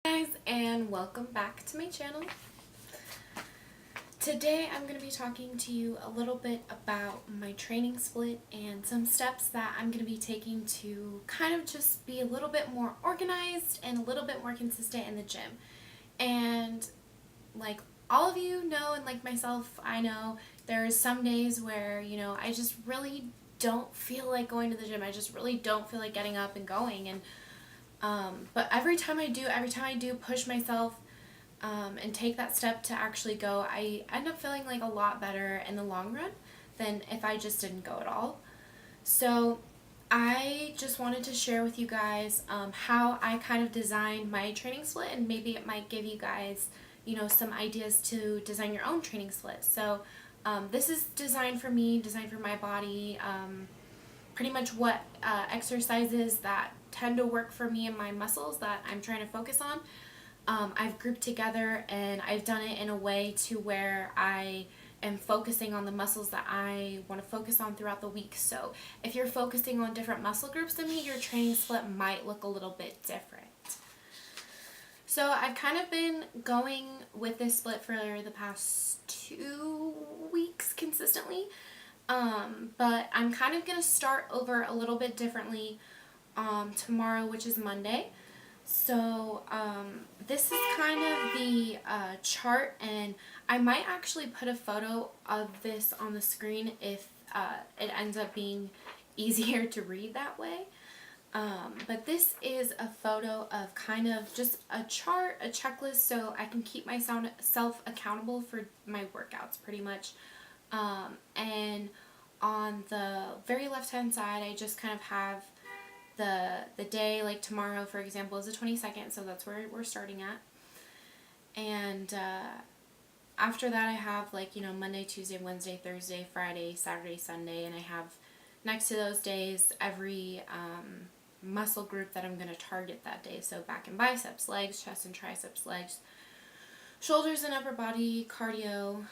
Guys, and welcome back to my channel. Today I'm going to be talking to you a little bit about my training split and some steps that I'm going to be taking to kind of just be a little bit more organized and a little bit more consistent in the gym. And like all of you know, and like myself, I know there's some days where, I just really don't feel like going to the gym. I just really don't feel like getting up and going. And but every time I do push myself and take that step to actually go, I end up feeling like a lot better in the long run than if I just didn't go at all. So I just wanted to share with you guys how I kind of designed my training split, and maybe it might give you guys, some ideas to design your own training split. So this is designed for me, designed for my body. Pretty much what exercises that tend to work for me and my muscles that I'm trying to focus on. I've grouped together, and I've done it in a way to where I am focusing on the muscles that I want to focus on throughout the week. So if you're focusing on different muscle groups than me, your training split might look a little bit different. So I've kind of been going with this split for the past 2 weeks consistently. But I'm kind of going to start over a little bit differently tomorrow, which is Monday. So this is kind of the chart, and I might actually put a photo of this on the screen if it ends up being easier to read that way. But this is a photo of kind of just a chart, a checklist, so I can keep myself accountable for my workouts pretty much. And on the very left hand side, I just kind of have the day, like tomorrow for example is the 22nd, so that's where we're starting at. And after that I have Monday, Tuesday, Wednesday, Thursday, Friday, Saturday, Sunday, and I have next to those days every muscle group that I'm going to target that day. So back and biceps, legs, chest and triceps, legs, shoulders and upper body, cardio,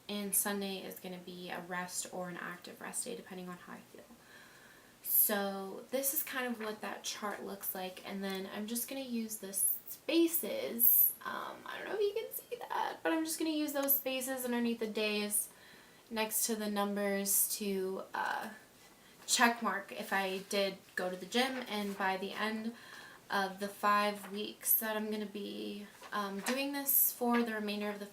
and Sunday is going to be a rest or an active rest day depending on how I feel. So this is kind of what that chart looks like, and then I'm just going to use the spaces. I don't know if you can see that, but I'm just going to use those spaces underneath the days next to the numbers to check mark if I did go to the gym. And by the end of the 5 weeks that I'm going to be doing this for the remainder of the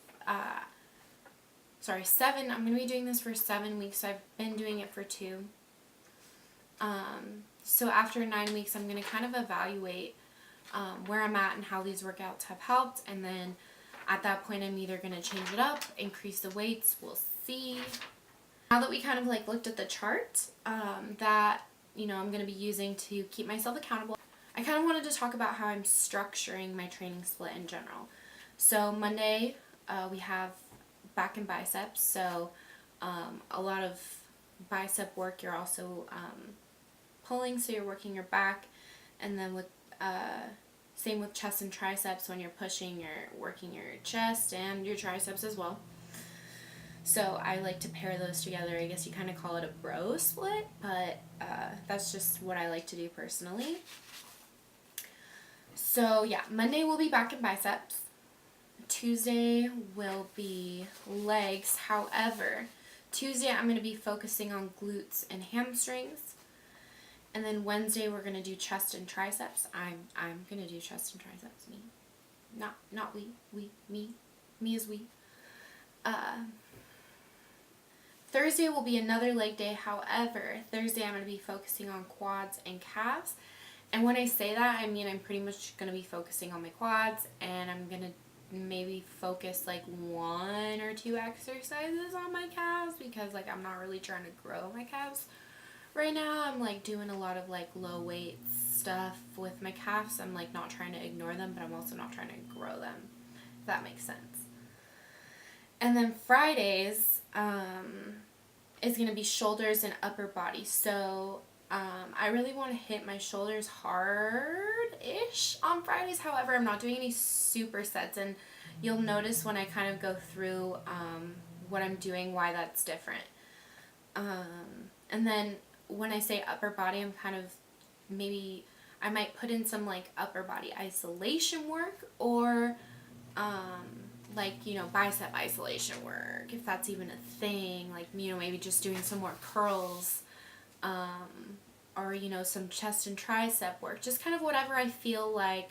7, I'm going to be doing this for 7 weeks. I've been doing it for 2. So after 9 weeks, I'm going to kind of evaluate where I'm at and how these workouts have helped, and then at that point I'm either going to change it up, increase the weights, we'll see. Now that we kind of looked at the chart that I'm going to be using to keep myself accountable, I kind of wanted to talk about how I'm structuring my training split in general. So Monday we have back and biceps, so a lot of bicep work. You're also pulling, so you're working your back, and then with same with chest and triceps. When you're pushing, you're working your chest and your triceps as well. So I like to pair those together. I guess you kind of call it a bro split, but that's just what I like to do personally. So yeah, Monday will be back and biceps. Tuesday will be legs. However, Tuesday I'm going to be focusing on glutes and hamstrings. And then Wednesday we're going to do chest and triceps. I'm going to do chest and triceps. Me. Not we. Me. Me is we. Thursday will be another leg day. However, Thursday I'm going to be focusing on quads and calves. And when I say that, I mean I'm pretty much going to be focusing on my quads, and I'm going to maybe focus 1 or 2 exercises on my calves, because I'm not really trying to grow my calves right now. I'm doing a lot of low weight stuff with my calves. I'm not trying to ignore them, but I'm also not trying to grow them, if that makes sense. And then Fridays is going to be shoulders and upper body. So I really want to hit my shoulders hard-ish on Fridays. However, I'm not doing any supersets, and you'll notice when I kind of go through what I'm doing, why that's different. And then when I say upper body, I'm kind of I might put in some like upper body isolation work, or like, you know, bicep isolation work, if that's even a thing, like, you know, maybe just doing some more curls, or, you know, some chest and tricep work, just kind of whatever I feel like,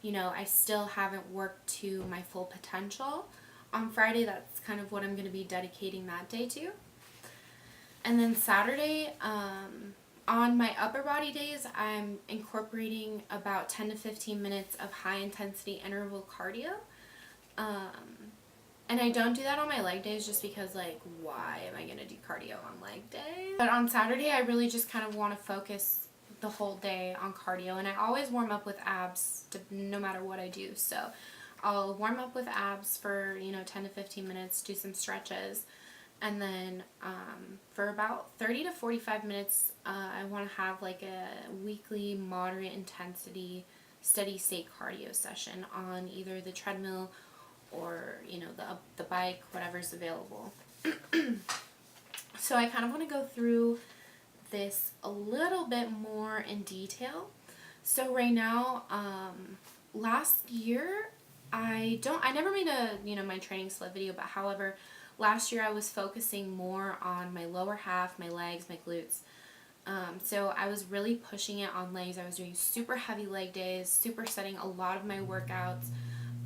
you know, I still haven't worked to my full potential. On Friday, that's kind of what I'm going to be dedicating that day to. And then Saturday, on my upper body days, I'm incorporating about 10 to 15 minutes of high intensity interval cardio. And I don't do that on my leg days just because, like, why am I going to do cardio on leg day? But on Saturday, I really just kind of want to focus the whole day on cardio. And I always warm up with abs no matter what I do. So I'll warm up with abs for, you know, 10 to 15 minutes, do some stretches. And then for about 30 to 45 minutes, I want to have like a weekly moderate intensity steady state cardio session on either the treadmill or, you know, the bike, whatever's available. So I kind of want to go through this a little bit more in detail. So right now, last year, I never made a, you know, my training split video, but however, last year I was focusing more on my lower half, my legs, my glutes. So I was really pushing it on legs. I was doing super heavy leg days, supersetting a lot of my workouts.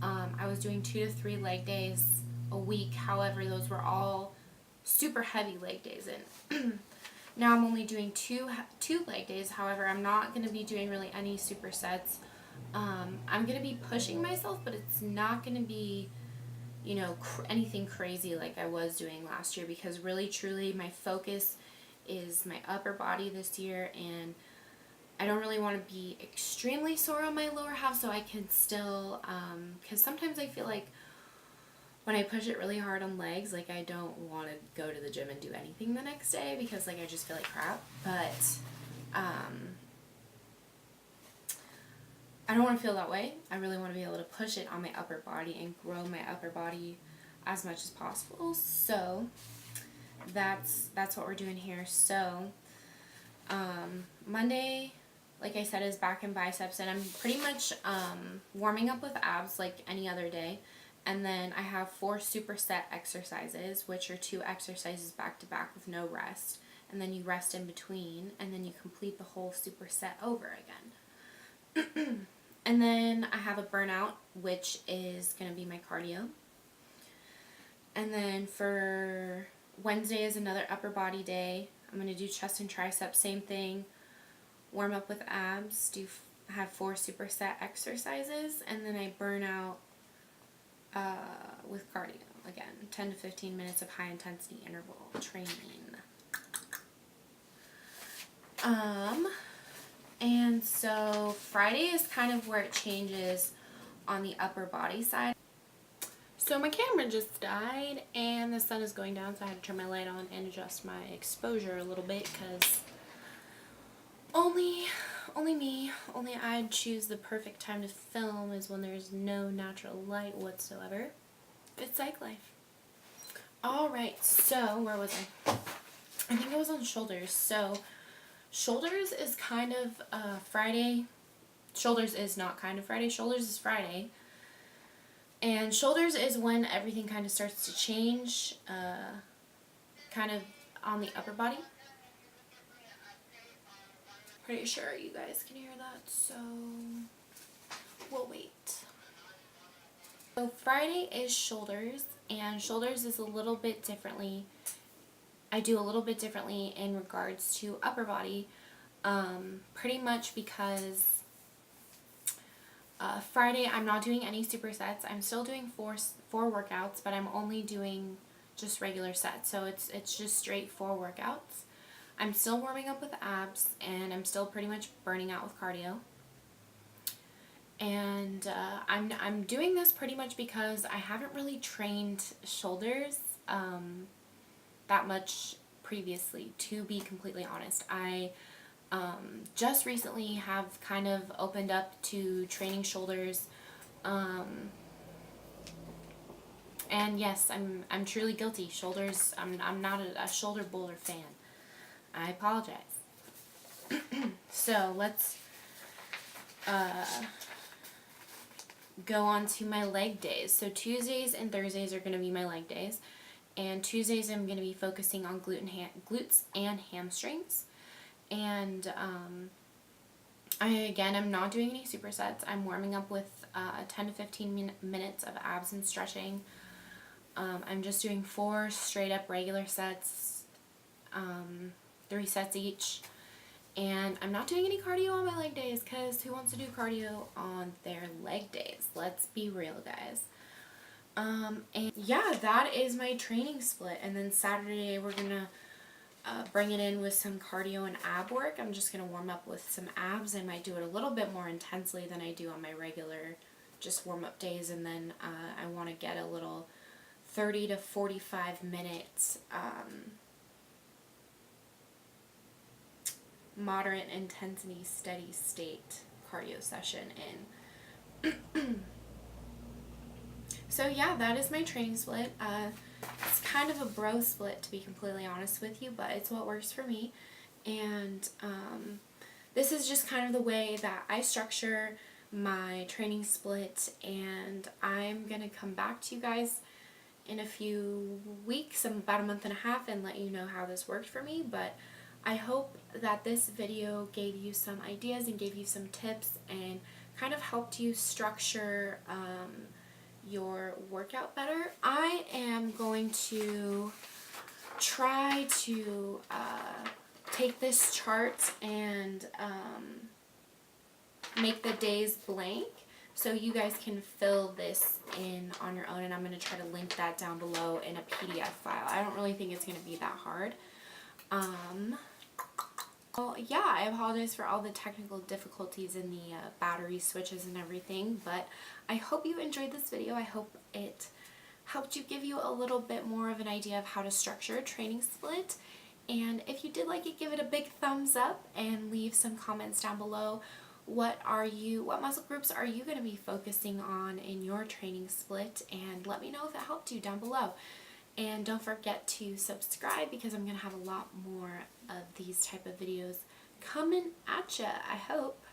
I was doing 2 to 3 leg days a week. However, those were all super heavy leg days. And now I'm only doing two leg days. However, I'm not going to be doing really any supersets. I'm going to be pushing myself, but it's not going to be, you know, anything crazy like I was doing last year, because really truly my focus is my upper body this year, and I don't really want to be extremely sore on my lower half, so I can still, because sometimes I feel like when I push it really hard on legs, like I don't want to go to the gym and do anything the next day because like I just feel like crap. But I don't want to feel that way. I really want to be able to push it on my upper body and grow my upper body as much as possible. So that's what we're doing here. So Monday, like I said, is back and biceps, and I'm pretty much warming up with abs like any other day. And then I have 4 superset exercises, which are 2 exercises back to back with no rest. And then you rest in between, and then you complete the whole superset over again. And then I have a burnout, which is going to be my cardio. And then for Wednesday is another upper body day. I'm going to do chest and triceps, same thing. Warm up with abs, have 4 superset exercises, and then I burn out with cardio again, 10 to 15 minutes of high intensity interval training. And so Friday is kind of where it changes on the upper body side. So my camera just died and the sun is going down, so I had to turn my light on and adjust my exposure a little bit, because only I'd choose the perfect time to film is when there's no natural light whatsoever. fitpsychlife. Alright, so where was I? I think I was on shoulders. So shoulders is kind of Friday. Shoulders is not kind of Friday. Shoulders is Friday. And shoulders is when everything kind of starts to change, kind of on the upper body. Pretty sure you guys can hear that, so we'll wait. So Friday is shoulders, and shoulders is a little bit differently. I do a little bit differently in regards to upper body, pretty much because Friday I'm not doing any supersets. I'm still doing four workouts, but I'm only doing just regular sets, so it's just straight 4 workouts. I'm still warming up with abs, and I'm still pretty much burning out with cardio. And I'm doing this pretty much because I haven't really trained shoulders that much previously, to be completely honest. I just recently have kind of opened up to training shoulders, and yes, I'm truly guilty. Shoulders, I'm not a shoulder boulder fan. I apologize. So let's go on to my leg days. So Tuesdays and Thursdays are going to be my leg days. And Tuesdays I'm going to be focusing on glutes and hamstrings. And I'm not doing any supersets. I'm warming up with 10 to 15 minutes of abs and stretching. I'm just doing 4 straight up regular sets, 3 sets each. And I'm not doing any cardio on my leg days, because who wants to do cardio on their leg days? Let's be real, guys. And yeah, that is my training split. And then Saturday we're going to bring it in with some cardio and ab work. I'm just going to warm up with some abs. I might do it a little bit more intensely than I do on my regular just warm up days. And then I want to get a little 30 to 45 minutes moderate intensity steady state cardio session in. So yeah, that is my training split. It's kind of a bro split, to be completely honest with you, but it's what works for me. And this is just kind of the way that I structure my training split, and I'm gonna come back to you guys in a few weeks, about a month and a half, and let you know how this worked for me. But I hope that this video gave you some ideas and gave you some tips and kind of helped you structure your workout better. I am going to try to take this chart and make the days blank so you guys can fill this in on your own, and I'm going to try to link that down below in a PDF file. I don't really think it's going to be that hard. Well, yeah, I apologize for all the technical difficulties in the battery switches and everything, but I hope you enjoyed this video. I hope it helped you, give you a little bit more of an idea of how to structure a training split. And if you did like it, give it a big thumbs up and leave some comments down below. What muscle groups are you going to be focusing on in your training split? And let me know if it helped you down below. And don't forget to subscribe, because I'm going to have a lot more of these type of videos coming at ya, I hope.